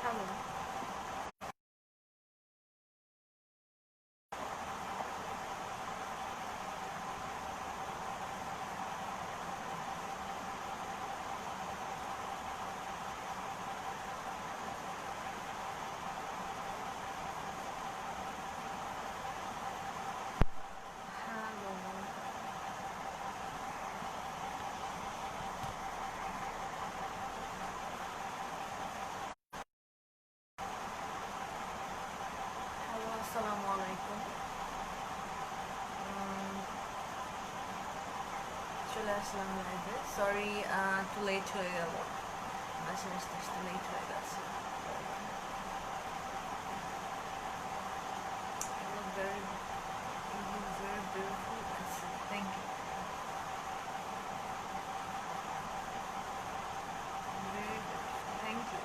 Hello. Hello. Hello. Assalamu alaikum. Şöyle assalamu alaikum. Sorry, too late হয়ে গেল। আসলে আসতে late হয়ে গেছে। You look very beautiful. Thank you. Very beautiful. Thank you.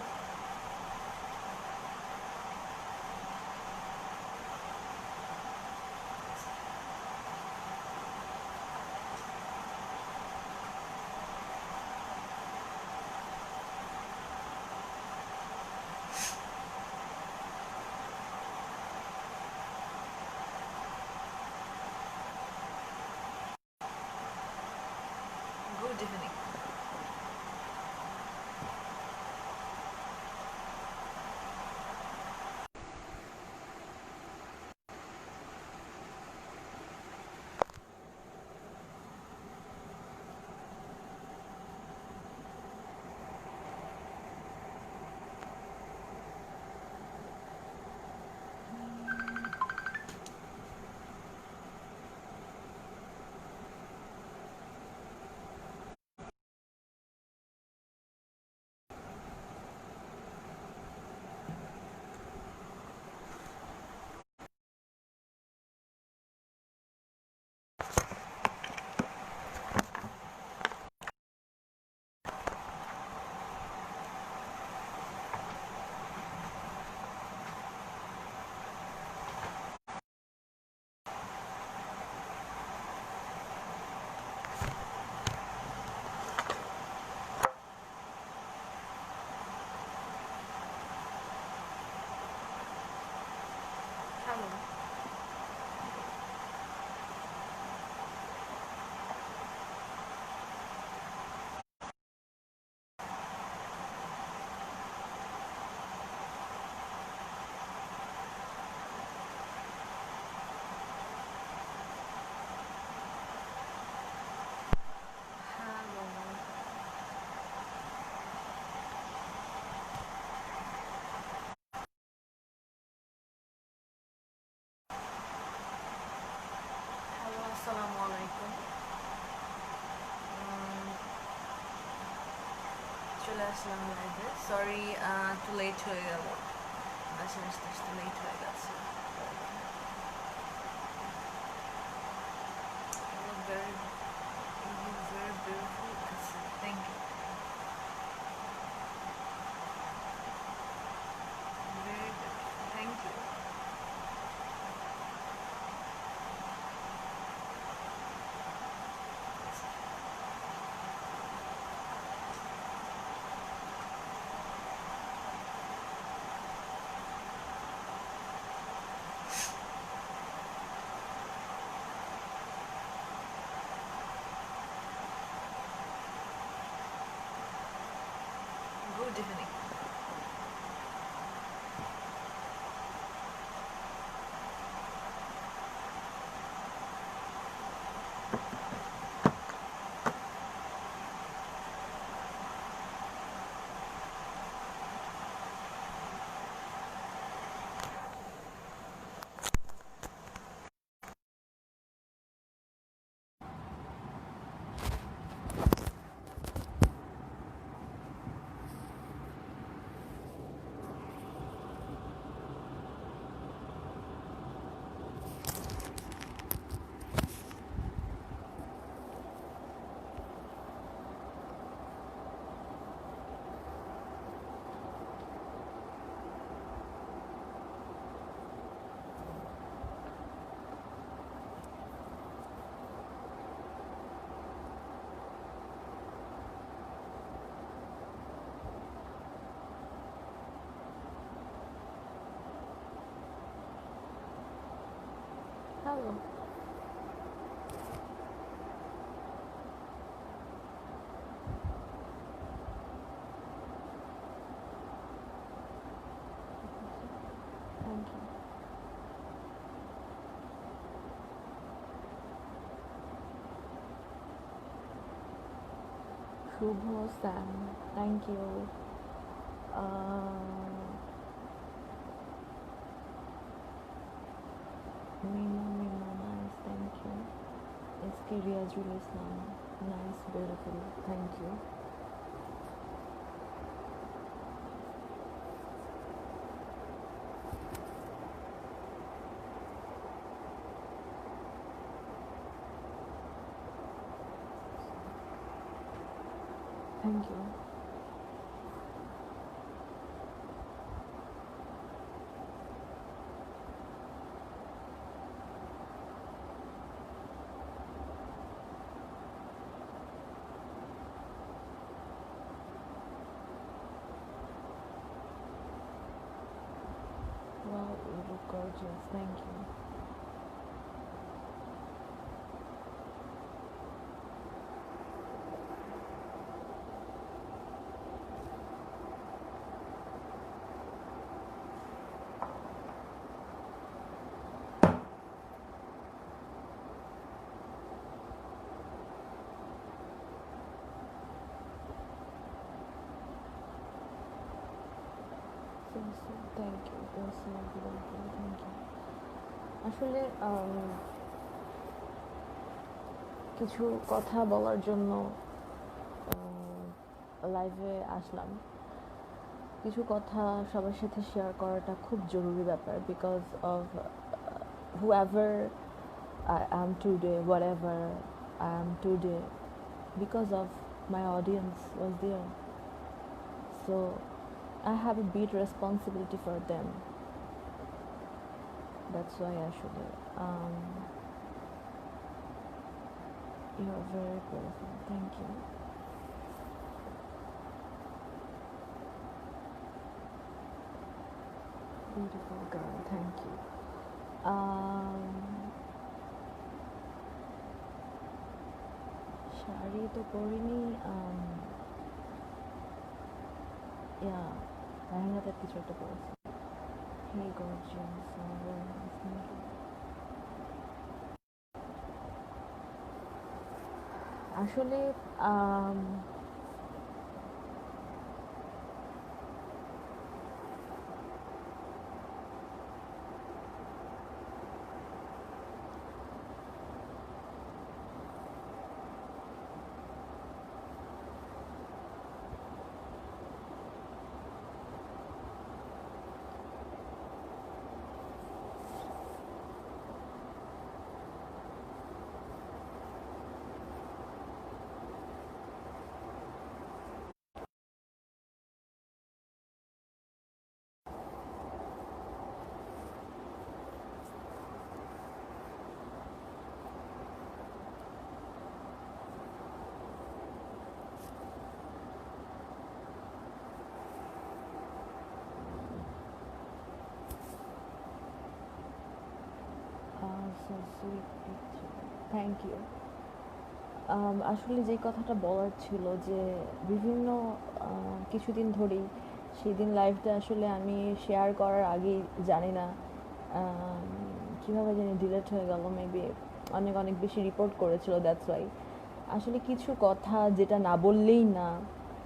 Good evening. Hello. Hello. Hello. Assalamu alaikum. চলে আসলাম লাইভে। Sorry, two late হয়ে গেল। আসলে আসতে লেট হয়ে গেছে। You look very beautiful. Thank you. Very beautiful. Thank you. Shubho Sam, thank you. Uh, Mima, nice, thank you. SK Riazul Islam, nice, beautiful, thank you. Thank you. Wow, you look gorgeous, thank you. Thank you, you're so beautiful, thank you. আসলে কিছু কথা বলার জন্য লাইভে আসলাম। কিছু কথা সবার সাথে শেয়ার করাটা খুব জরুরি ব্যাপার, because of whoever I am today, whatever I am today, because of my audience was there. So I have a big responsibility for them. That's why I should. Um, you're very beautiful. Thank you. Beautiful girl. Thank you. Sari তো পরিনি, ইয়া লেহেঙ্গাটার কিছু একটা পরেছি। Hey gorgeous, very nice, thank you. আসলে so sweet picture. Thank you. আসলে যে কথাটা বলার ছিল যে বিভিন্ন কিছুদিন ধরেই, সেদিন লাইভটা আসলে আমি শেয়ার করার আগেই জানি না কীভাবে জানি ডিলেট হয়ে গেল, মেবি অনেক অনেক বেশি রিপোর্ট করেছিল, দ্যাটস ওয়াই। আসলে কিছু কথা যেটা না বললেই না,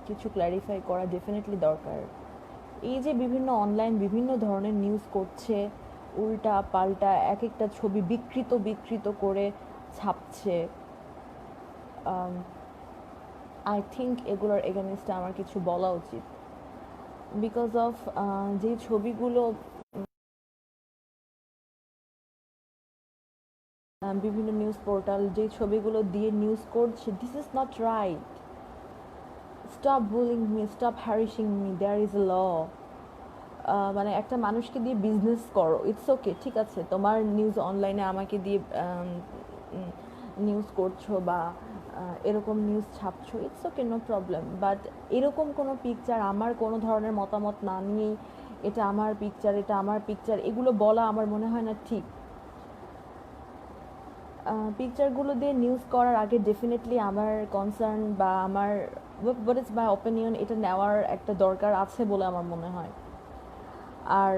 কিছু ক্ল্যারিফাই করা ডেফিনেটলি দরকার। এই যে বিভিন্ন অনলাইন বিভিন্ন ধরনের নিউজ করছে, উল্টা পাল্টা এক একটা ছবি বিকৃত বিকৃত করে ছাপছে, আই থিঙ্ক এগুলোর এগেনস্টে আমার কিছু বলা উচিত, বিকজ অফ যে ছবিগুলো বিভিন্ন নিউজ পোর্টাল যে ছবিগুলো দিয়ে নিউজ করছে, this is not right. Stop bullying me, stop harassing me, there is a law. মানে একটা মানুষকে দিয়ে বিজনেস করো, ইটস ওকে, ঠিক আছে, তোমার নিউজ অনলাইনে আমাকে দিয়ে নিউজ করছো বা এরকম নিউজ ছাপছো, it's okay, no problem. But এরকম কোনো পিকচার আমার কোনো ধরনের মতামত না নিয়েই এটা আমার পিকচার, এটা আমার পিকচার, এগুলো বলা আমার মনে হয় না ঠিক। পিকচারগুলো দিয়ে নিউজ করার আগে ডেফিনেটলি আমার কনসার্ন বা আমার হোয়াট ইজ মাই অপিনিয়ন, এটা নেওয়ার একটা দরকার আছে বলে আমার মনে হয়। আর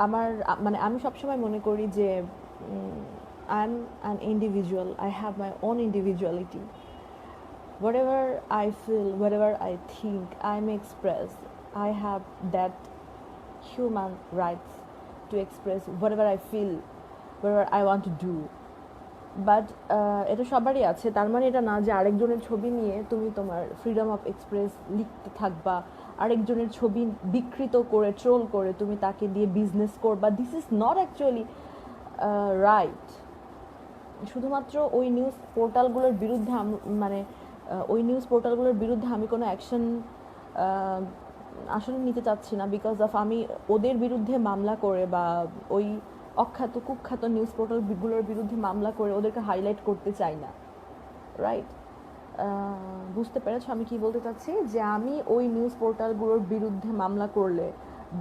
আমার মানে আমি সবসময় মনে করি যে I am an individual, I have my own individuality. whatever I feel, whatever I think, I may express. I have that human rights to express whatever I feel, whatever I want to do. But এটা সবারই আছে, তার মানে এটা না যে আরেকজনের ছবি নিয়ে তুমি তোমার ফ্রিডম অফ এক্সপ্রেস লিখতে থাকবা, আরেকজনের ছবি বিকৃত করে ট্রোল করে তুমি তাকে দিয়ে বিজনেস করবা। This is not actually right. শুধুমাত্র ওই নিউজ পোর্টালগুলোর বিরুদ্ধে মানে ওই নিউজ পোর্টালগুলোর বিরুদ্ধে আমি কোনো অ্যাকশন আসলে নিতে চাচ্ছি না, বিকজ অফ আমি ওদের বিরুদ্ধে মামলা করে বা ওই অখ্যাত কুখ্যাত নিউজ পোর্টালগুলোর বিরুদ্ধে মামলা করে ওদেরকে হাইলাইট করতে চাই না, রাইট? বুঝতে পেরেছো আমি কি বলতে চাচ্ছি? যে আমি ওই নিউজ পোর্টালগুলোর বিরুদ্ধে মামলা করলে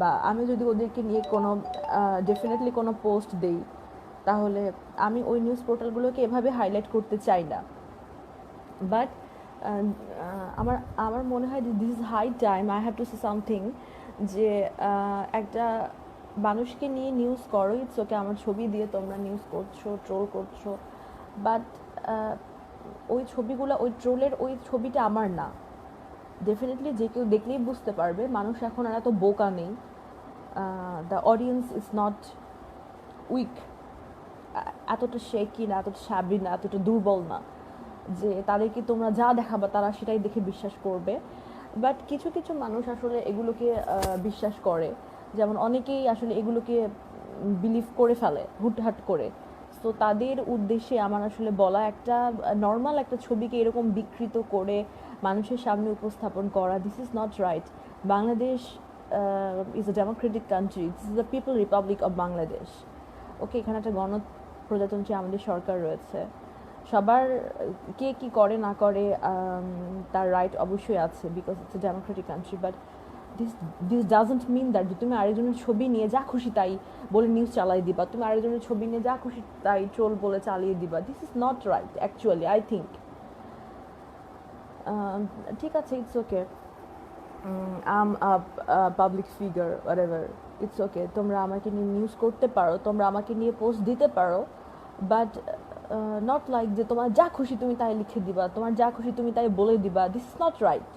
বা আমি যদি ওদেরকে নিয়ে কোনো ডেফিনেটলি কোনো পোস্ট দেই, তাহলে আমি ওই নিউজ পোর্টালগুলোকে এভাবে হাইলাইট করতে চাই না। বাট আমার আমার মনে হয় যে this is high time I have to say something, যে একটা মানুষকে নিয়ে নিউজ করো, ইটস ওকে, আমার ছবি দিয়ে তোমরা নিউজ করছো, ট্রোল করছো, বাট ওই ছবিগুলো, ওই ট্রোলের ওই ছবিটা আমার না। ডেফিনেটলি যে কেউ দেখলেই বুঝতে পারবে মানুষ এখন আর এত বোকা নেই, the audience is not weak, এতটা শেকি না, এতটা সাবরি না, এতটা দুর্বল না যে তাদেরকে তোমরা যা দেখাবা তারা সেটাই দেখে বিশ্বাস করবে। বাট কিছু কিছু মানুষ আসলে এগুলোকে বিশ্বাস করে, যেমন অনেকেই আসলে এগুলোকে বিলিভ করে ফেলে হুটহাট করে। তো তাদের উদ্দেশ্যে আমার আসলে বলা, একটা নর্মাল একটা ছবিকে এরকম বিকৃত করে মানুষের সামনে উপস্থাপন করা, this is not right. Bangladesh is a democratic country, this is the people republic of Bangladesh. Okay, এখানে একটা গণপ্রজাতন্ত্রী আমাদের সরকার রয়েছে, সবার কে কী করে না করে তার রাইট অবশ্যই আছে, because it's a democratic country. But this doesn't mean that যে তুমি আরেকজনের ছবি নিয়ে যা খুশি তাই বলে নিউজ চালাই দিবা, তুমি আরেকজনের ছবি নিয়ে যা খুশি তাই ট্রোল বলে চালিয়ে দিবা। This is not right actually, I think. ঠিক আছে, it's okay, I'm public figure, whatever, it's okay, তোমরা আমাকে নিয়ে নিউজ করতে পারো, তোমরা আমাকে নিয়ে পোস্ট দিতে পারো, বাট নট লাইক যে তোমার যা খুশি তুমি তাই লিখে দিবা, তোমার যা খুশি তুমি তাই বলে দিবা। This is not right.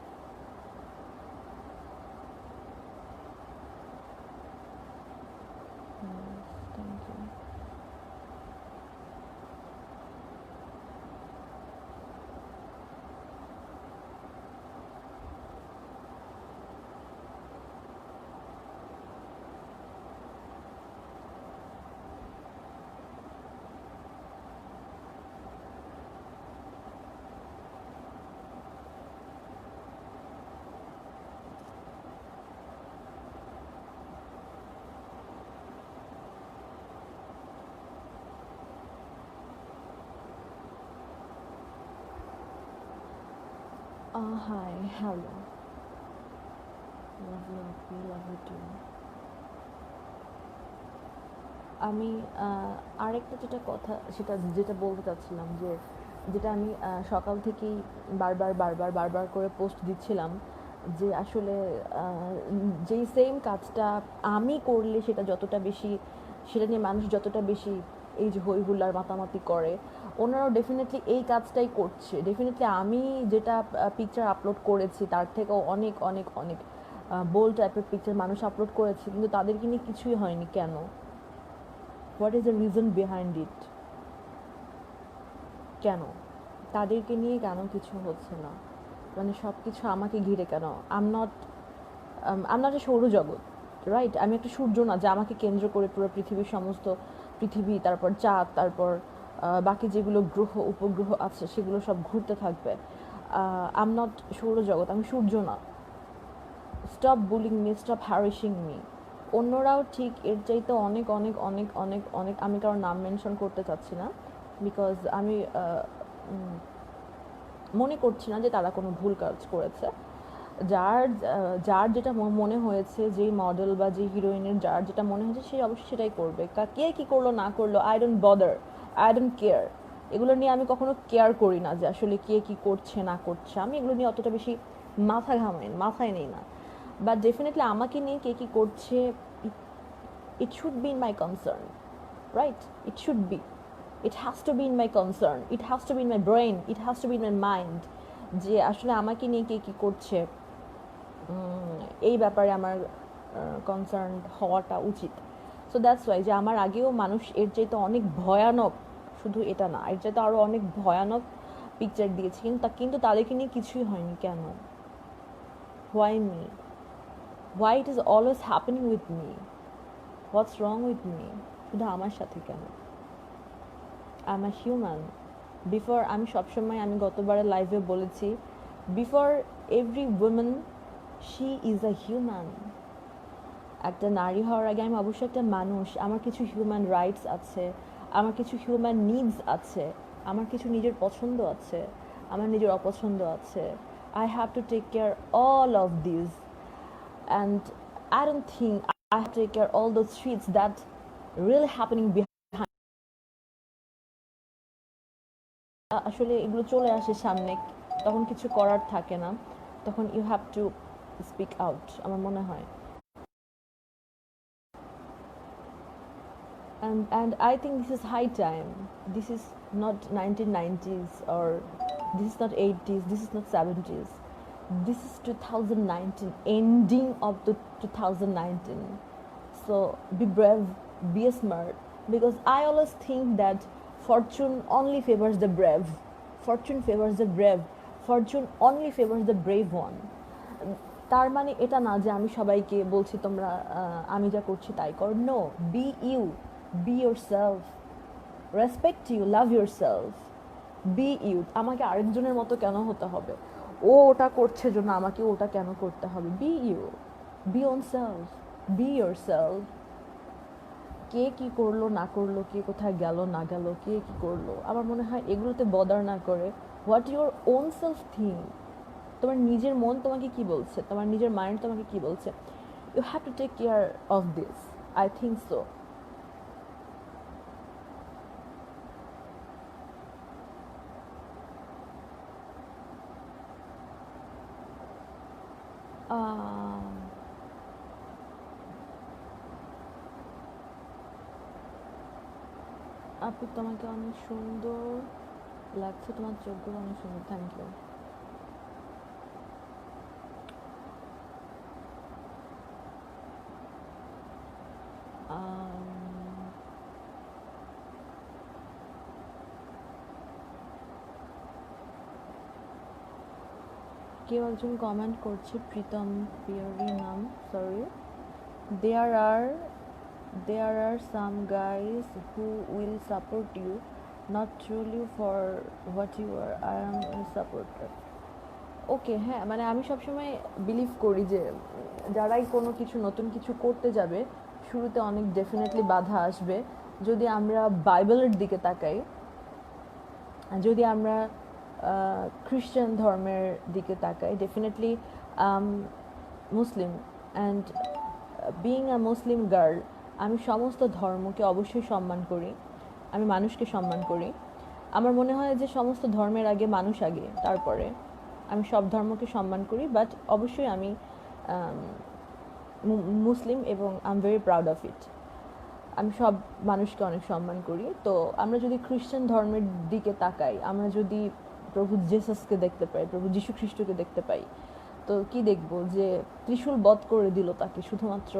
Thank you. Hi, hello. Love you, love you too. আমি আরেকটা যেটা কথা, যেটা বলতে চাচ্ছিলাম, যে যেটা আমি সকাল থেকেই বারবার করে পোস্ট দিচ্ছিলাম, যে আসলে যেই সেম কাজটা আমি করলে সেটা নিয়ে মানুষ যতটা বেশি এই যে হই হুল্লার মাতামাতি করে, ওনারাও ডেফিনেটলি এই কাজটাই করছে। ডেফিনেটলি আমি যেটা পিকচার আপলোড করেছি তার থেকেও অনেক অনেক অনেক বোল্ড টাইপের পিকচার মানুষ আপলোড করেছে, কিন্তু তাদেরকে নিয়ে কিছুই হয়নি। কেন? What is the reason behind it? কেন তাদেরকে নিয়ে কেন কিছু হচ্ছে না? মানে সব কিছু আমাকে ঘিরে কেন? আম নট এ সৌরজগৎ, রাইট? আমি একটা সূর্য না যে আমাকে কেন্দ্র করে পুরো পৃথিবীর সমস্ত পৃথিবী, তারপর চাঁদ, তারপর বাকি যেগুলো গ্রহ উপগ্রহ আছে সেগুলো সব ঘুরতে থাকবে। আম নট সৌরজগৎ, আমি সূর্য না। Stop bullying me, stop harassing me. অন্যরাও ঠিক এর চাইতে অনেক অনেক অনেক অনেক অনেক, আমি কারোর নাম মেনশন করতে চাচ্ছি না, বিকজ আমি মনে করছি না যে তারা কোনো ভুল কাজ করেছে। যার যেটা মনে হয়েছে, যেই মডেল বা যেই হিরোইনের যার যেটা মনে হয়েছে সে অবশ্যই সেটাই করবে। কে কী করলো না করলো, I don't bother, I don't care. এগুলো নিয়ে আমি কখনো কেয়ার করি না যে আসলে কে কী করছে না করছে, আমি এগুলো নিয়ে অতটা বেশি মাথায় নেই না। বাট ডেফিনেটলি আমাকে নিয়ে কে কী করছে, it should be in my concern, right? It should be, it has to be in my concern, it has to be in my brain, it has to be in my mind, যে আসলে আমাকে নিয়ে কে কী করছে এই ব্যাপারে আমার concern হওয়াটা উচিত। সো দ্যাটস ওয়াই যে আমার আগেও মানুষ এর চাইতে অনেক ভয়ানক, শুধু এটা না, এর চাইতে আরও অনেক ভয়ানক পিকচার দিয়েছে, কিন্তু তাদেরকে নিয়ে কিছুই হয়নি কেন? Why me? Why it is always happening with me? What's wrong with me? শুধু আমার সাথে কেন? I am a human. Before, আমি সবসময়, আমি গতবারে লাইভে বলেছি, before every women she is a human. একটা নারী হওয়ার আগে আমি অবশ্যই একটা মানুষ। আমার কিছু হিউম্যান রাইটস আছে, আমার কিছু হিউম্যান নিডস আছে, আমার কিছু নিজের পছন্দ আছে, আমার নিজের অপছন্দ আছে। I have to take care all of this, and I don't think I have to take care all those treats that really happening behind. আসলে এগুলো চলে আসে সামনে, তখন কিছু করার থাকে না, তখন you have to speak out, আমার মনে হয়। And I think this is high time. This is not 1990s, or this is not 80s, this is not 70s. This is 2019, ending of the 2019. So be brave, be smart, because I always think that fortune only favors the brave. Fortune favors the brave. Fortune only favors the brave one. তার মানে এটা না যে আমি সবাইকে বলছি তোমরা আমি যা করছি তাই কর। No, be you, be yourself, respect you, love yourself, be you. আমাকে আরেকজনের মতো কেন হতে হবে? ও ওটা করছে জন্য আমাকে ওটা কেন করতে হবে? Be you, be own self, be yourself. কে কি করলো না করলো, কে কোথায় গেল না গেল, কে কি করলো, আমার মনে হয় এগুলোতে বদার না করে what your own self think, তোমার নিজের মন তোমাকে কি বলছে, তোমার নিজের মাইন্ড তোমাকে কি বলছে, you have to take care of this. I think so. আপু তোমাকে অনেক সুন্দর লাগছে, তোমার চোখগুলো অনেক সুন্দর, থ্যাংক ইউ। কেউ একজন কমেন্ট করছে, প্রীতম পিয়ারি নাম, sorry, there are some guys who will support you not truly for what you are. I am a supporter. ওকে, হ্যাঁ, মানে আমি সবসময় বিলিভ করি যে যারাই কোনো কিছু নতুন কিছু করতে যাবে, শুরুতে অনেক ডেফিনেটলি বাধা আসবে। যদি আমরা বাইবেলের দিকে তাকাই, যদি আমরা খ্রিশ্চান ধর্মের দিকে তাকাই, definitely Muslim, and being a Muslim girl, আমি সমস্ত ধর্মকে অবশ্যই সম্মান করি, আমি মানুষকে সম্মান করি। আমার মনে হয় যে সমস্ত ধর্মের আগে মানুষ আগে, তারপরে আমি সব ধর্মকে সম্মান করি, বাট অবশ্যই আমি মুসলিম এবং I am very proud of it. আমি সব মানুষকে অনেক সম্মান করি। তো আমরা যদি খ্রিশ্চান ধর্মের দিকে তাকাই, আমরা যদি প্রভু জেসাসকে দেখতে পাই, প্রভু যীশু খ্রিস্টকে দেখতে পাই, তো কি দেখব যে ত্রিশূল বধ করে দিল তাকে, শুধুমাত্র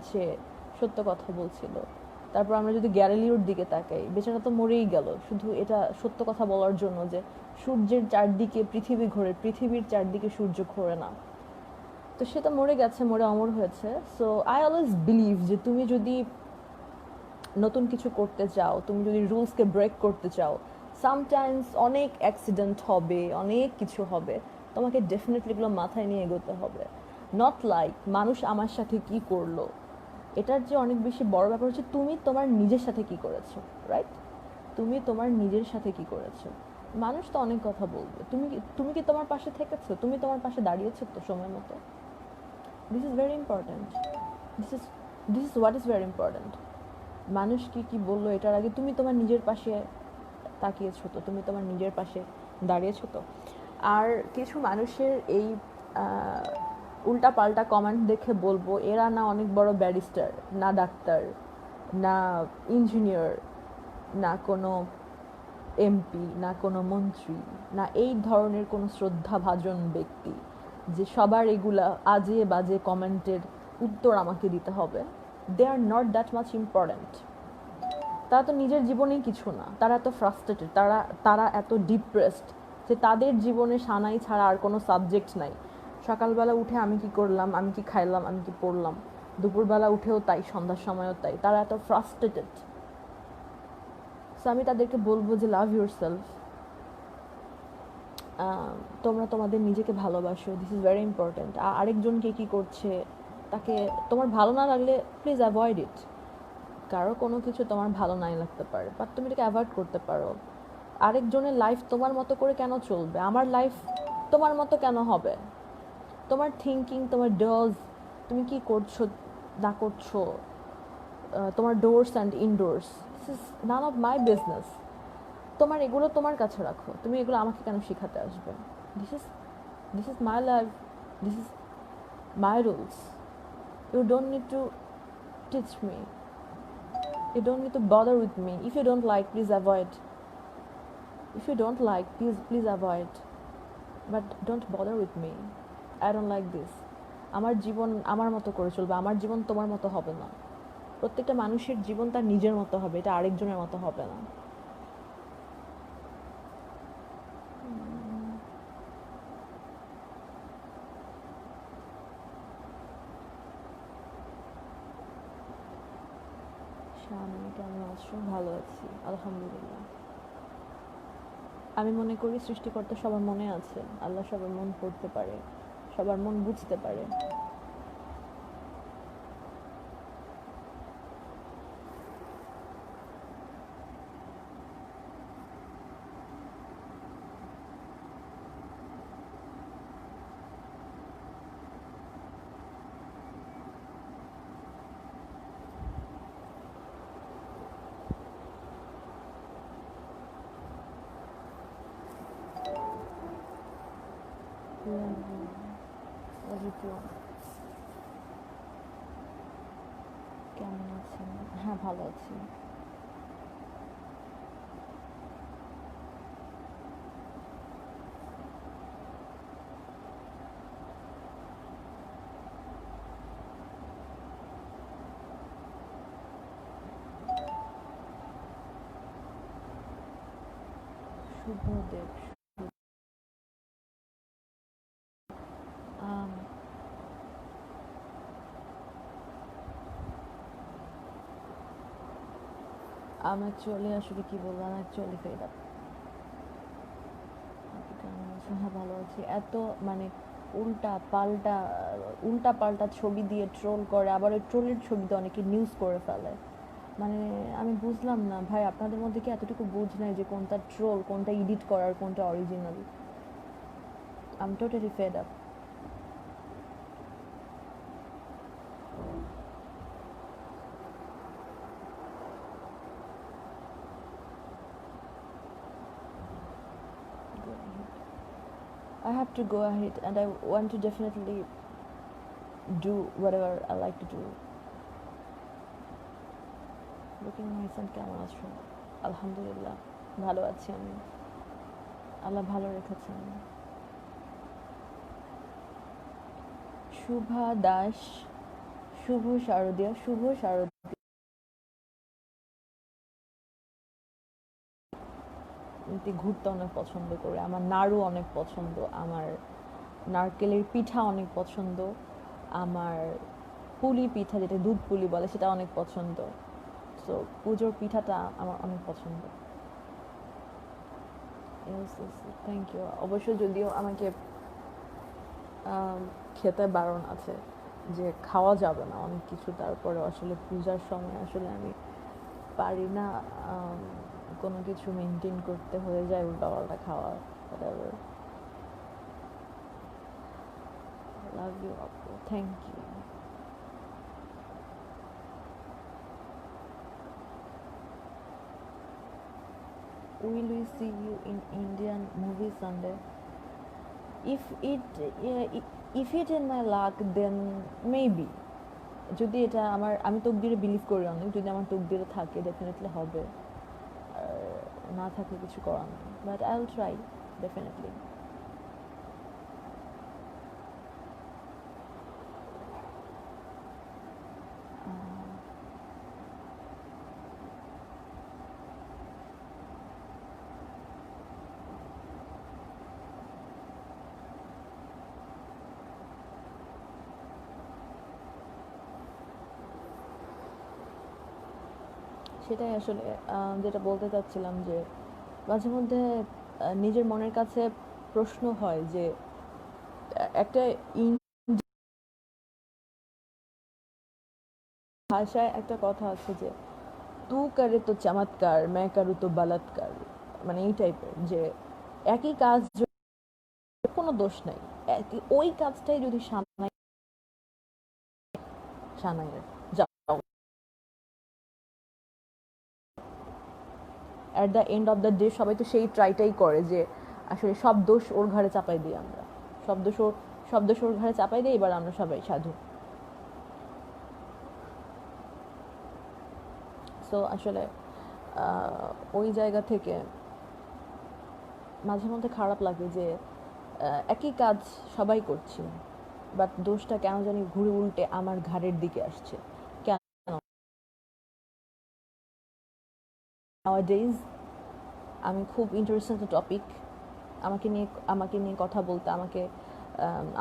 সে সত্য কথা বলছিল। তারপর আমরা যদি গ্যালিলিওর দিকে তাকাই, বেচারা তো মরেই গেল শুধু এটা সত্য কথা বলার জন্য যে সূর্যের চারদিকে পৃথিবী ঘোরে, পৃথিবীর চারদিকে সূর্য ঘোরে না। তো সে তো মরে গেছে, মরে অমর হয়েছে। সো আই অলওয়েজ বিলিভ যে তুমি যদি নতুন কিছু করতে চাও, তুমি যদি রুলসকে ব্রেক করতে চাও, সামটাইমস অনেক অ্যাক্সিডেন্ট হবে, অনেক কিছু হবে, তোমাকে ডেফিনেটলি এগুলো মাথায় নিয়ে এগোতে হবে। নট লাইক মানুষ আমার সাথে কি করলো, এটার যে অনেক বেশি বড় ব্যাপার হচ্ছে তুমি তোমার নিজের সাথে কি করেছো, রাইট? তুমি তোমার নিজের সাথে কি করেছো। মানুষ তো অনেক কথা বলবে, তুমি কি তোমার পাশে থেকেছো, তুমি তোমার পাশে দাঁড়িয়েছো তো সময় মতো? This is very important, this is what is very important. মানুষ কি বললো এটার আগে তুমি তোমার নিজের পাশে তাকিয়েছো তো, তুমি তোমার নিজের পাশে দাঁড়িয়েছো তো। আর কিছু মানুষের এই উল্টা পাল্টা কমেন্ট দেখে বলবো, এরা না অনেক বড় ব্যারিস্টার, না ডাক্তার, না ইঞ্জিনিয়ার, না কোনো এমপি, না কোনো মন্ত্রী, না এই ধরনের কোনো শ্রদ্ধাভাজন ব্যক্তি যে সবার এগুলা আজে বাজে কমেন্টের উত্তর আমাকে দিতে হবে। They are not that much important. তারা তো নিজের জীবনেই কিছু না, তারা এত ফ্রাস্ট্রেটেড, তারা এত ডিপ্রেসড যে তাদের জীবনে সানাই ছাড়া আর কোনো সাবজেক্ট নাই। সকালবেলা উঠে আমি কি করলাম, আমি কি খাইলাম, আমি কি পড়লাম, দুপুরবেলা উঠেও তাই, সন্ধ্যার সময়ও তাই, তারা এত ফ্রাস্ট্রেটেড। সো আমি তাদেরকে বলবো যে লাভ ইউর সেলফ, তোমরা তোমাদের নিজেকে ভালোবাসো, দিস ইজ ভেরি ইম্পর্ট্যান্ট। আরেকজনকে কী করছে তাকে তোমার ভালো না লাগলে প্লিজ অ্যাভয়েড ইট। কারো কোনো কিছু তোমার ভালো নাই লাগতে পারে, বাট তুমি এটাকে অ্যাভয়েড করতে পারো। আরেকজনের লাইফ তোমার মতো করে কেন চলবে? আমার লাইফ তোমার মতো কেন হবে? তোমার থিঙ্কিং, তোমার ডোজ, তুমি কি করছো না করছো, তোমার doors and indoors, this is none of my business. তোমার এগুলো তোমার কাছে রাখো, তুমি এগুলো আমাকে কেন শেখাতে আসবে? This is my life, this is my rules. You don't need to teach me, you don't need to bother with me. If you don't like, please avoid. If you don't like, please avoid, but don't bother with me. I don't like this. আমার জীবন আমার মতো করে চলবে, আমার জীবন তোমার মতো হবে না। প্রত্যেকটা মানুষের জীবন তার নিজের মতো হবে, এটা আরেকজনের মতো হবে না। শামিনী কেমন আছো? ভালো আছি আলহামদুলিল্লাহ। আমি মনে করি সৃষ্টিকর্তা সবার মনে আছে, আল্লাহ সবার মন পড়তে পারে, সবার মন বুঝতে পারে। কেমন আছেন? হ্যাঁ ভালো আছি। শুভদেব, I'm actually আসলে কি বলবো, I'm actually fed up. আপনি কেমন আছেন? হ্যাঁ ভালো আছি। এত মানে উল্টা পাল্টা ছবি দিয়ে ট্রোল করে, আবার ওই ট্রোলের ছবিতে অনেকে নিউজ করে ফেলে। মানে আমি বুঝলাম না ভাই, আপনাদের মধ্যে কি এতটুকু বুঝ নাই যে কোনটা ট্রোল, কোনটা এডিট করার, কোনটা original? I'm totally fed up. Go ahead. I have to go ahead and I want to definitely do whatever I like to do. Looking nice and কেমন আছো? আলহামদুলিল্লাহ ভালো আছি আমি, আল্লাহ ভালো রেখেছেন। শুভা দাস, শুভ শারদিয়া, শুভ শারদিয়া ঘুরতে অনেক পছন্দ করে, আমার নাড়ু অনেক পছন্দ, আমার নারকেলের পিঠা অনেক পছন্দ, আমার পুলি পিঠা যেটা দুধ পুলি বলে সেটা অনেক পছন্দ। সো পুজোর পিঠাটা আমার অনেক পছন্দ। Thank you. অবশ্য যদিও আমাকে খেতে বারণ আছে যে খাওয়া যাবে না অনেক কিছু, তারপরে আসলে পূজার সময় আসলে আমি পারি না কোনো কিছু মেনটেন করতে, হয়ে যায় উল্টাপাল্টা খাওয়া। whatever. Love you আপু, thank you. Will we see you in Indian movie Sunday? If it in my luck, then maybe. যদি এটা আমার, আমি তকদিরে বিলিভ করি অনেক, যদি আমার তকদিরে থাকে ডেফিনেটলি হবে। আর না থাকলে কিছু করার নেই, but I will try definitely. সেটাই আসলে যেটা বলতে চাচ্ছিলাম যে মাঝে মধ্যে নিজের মনের কাছে প্রশ্ন হয় যে একটা ভাষায় একটা কথা আছে যে তু করে তো চমৎকার मैं करूँ तो बलात्कार, মানে এই টাইপের, যে একই কাজ কোনো দোষ নাই, ওই কাজটাই যদি সানাই সানাইয়ের যাও, at the end of the day সবাই তো সেই ট্রাইটাই করে যে আসলে সব দোষ ওর ঘাড়ে চাপাই দিই আমরা, সব দোষ ওর ঘাড়ে চাপাই দিই, এবার আমরা সবাই সাধু। সো আসলে ওই জায়গা থেকে মাঝে মধ্যে খারাপ লাগে যে একই কাজ সবাই করছি, বাট দোষটা কেন জানি ঘুরে উল্টে আমার ঘাড়ের দিকে আসছে কেন। নাওয়াডেজ আমি খুব ইন্টারেস্টিং একটা টপিক, আমাকে নিয়ে কথা বলতে,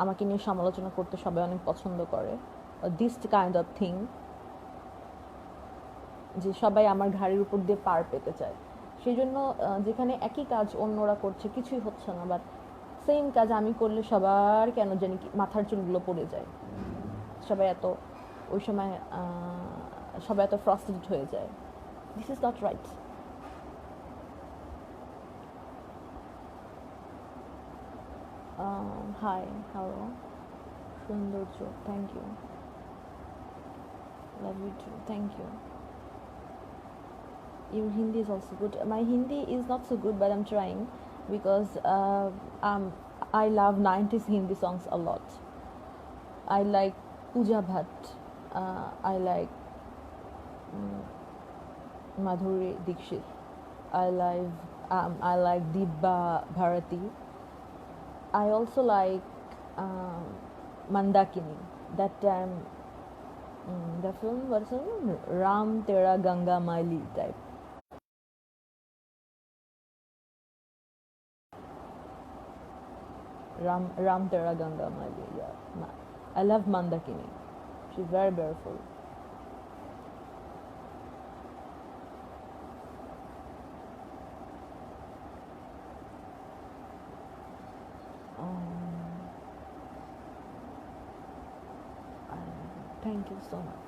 আমাকে নিয়ে সমালোচনা করতে সবাই অনেক পছন্দ করে, দিস কাইন্ড অফ থিং, যে সবাই আমার ঘাড়ের উপর দিয়ে পার পেতে চায়। সেই জন্য যেখানে একই কাজ অন্যরা করছে কিছুই হচ্ছে না, বাট সেম কাজ আমি করলে সবার কেন জানি মাথার চুলগুলো পড়ে যায়, সবাই এত ওই সময় সবাই এত ফ্রাস্ট্রেটেড হয়ে যায়। This is not right. Hi, hello, সৌন্দর্য, thank you, love you too, thank you. Your Hindi is also good. My Hindi is not so good, but I'm trying because I love 90s Hindi songs a lot. I like Pooja Bhatt. I like Madhuri Dixit. I like Dibba Bharati. I also like Mandakini. That time, the film was Ram Tera Ganga Maili type. Ram Tera Ganga Maili. Yeah, I love Mandakini. She's very beautiful. Thank you so much.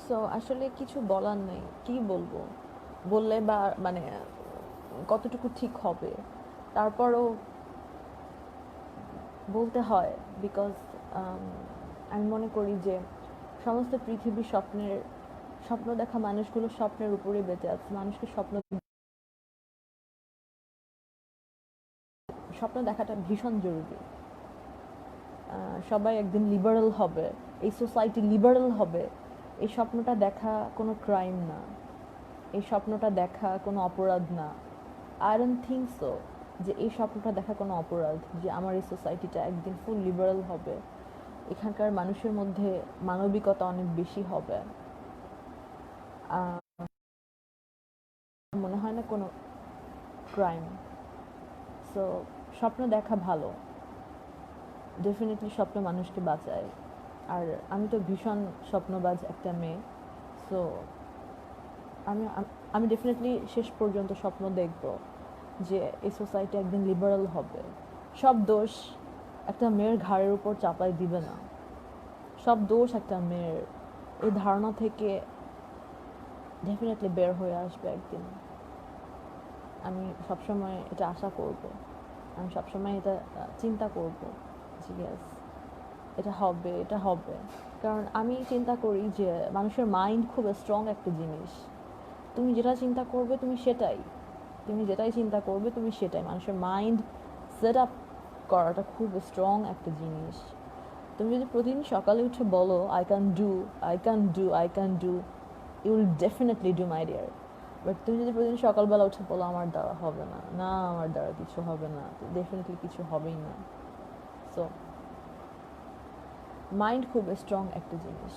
So আসলে কিছু বলার নেই, কি বলবো, বললে বা মানে কতটুকু ঠিক হবে, তারপরও বলতে হয়, বিকজ আমি মনে করি যে সমস্ত পৃথিবীর স্বপ্ন দেখা মানুষগুলো স্বপ্নের উপরে বেঁচে আছে। মানুষকে স্বপ্ন দেখাটা ভীষণ জরুরি। সবাই একদিন লিবারেল হবে, এই সোসাইটি লিবারেল হবে, এই স্বপ্নটা দেখা কোনো ক্রাইম না, এই স্বপ্নটা দেখা কোনো অপরাধ না। আই ডোন্ট থিঙ্ক সো যে এই স্বপ্নটা দেখা কোনো অপরাধ, যে আমার এই সোসাইটিটা একদিন ফুল লিবারেল হবে, এখানকার মানুষের মধ্যে মানবিকতা অনেক বেশি হবে। মনে হয় না কোনো ক্রাইম। সো স্বপ্ন দেখা ভালো, ডেফিনেটলি স্বপ্ন মানুষকে বাঁচায়। আর আমি তো ভীষণ স্বপ্নবাজ একটা মেয়ে, সো আমি ডেফিনেটলি শেষ পর্যন্ত স্বপ্ন দেখব যে এই সোসাইটি একদিন লিবারেল হবে। সব দোষ একটা মেয়ের ঘাড়ের উপর চাপাই দিবে না, সব দোষ একটা মেয়ের, এই ধারণা থেকে ডেফিনেটলি বের হয়ে আসবে একদিন। আমি সবসময় এটা আশা করব, আমি সবসময় এটা চিন্তা করব যে ইয়েস, এটা হবে। কারণ আমি চিন্তা করি যে মানুষের মাইন্ড খুব স্ট্রং একটা জিনিস। তুমি যেটা চিন্তা করবে তুমি সেটাই। মানুষের মাইন্ড সেট আপ করাটা খুব স্ট্রং একটা জিনিস। তুমি যদি প্রতিদিন সকালে উঠে বলো I can do, I can do, I can do, you will definitely do my dear. But তুমি যদি প্রতিদিন সকালবেলা উঠে বলো আমার দ্বারা হবে না, না আমার দ্বারা কিছু হবে না, ডেফিনেটলি কিছু হবেই না। সো মাইন্ড খুব স্ট্রং একটা জিনিস।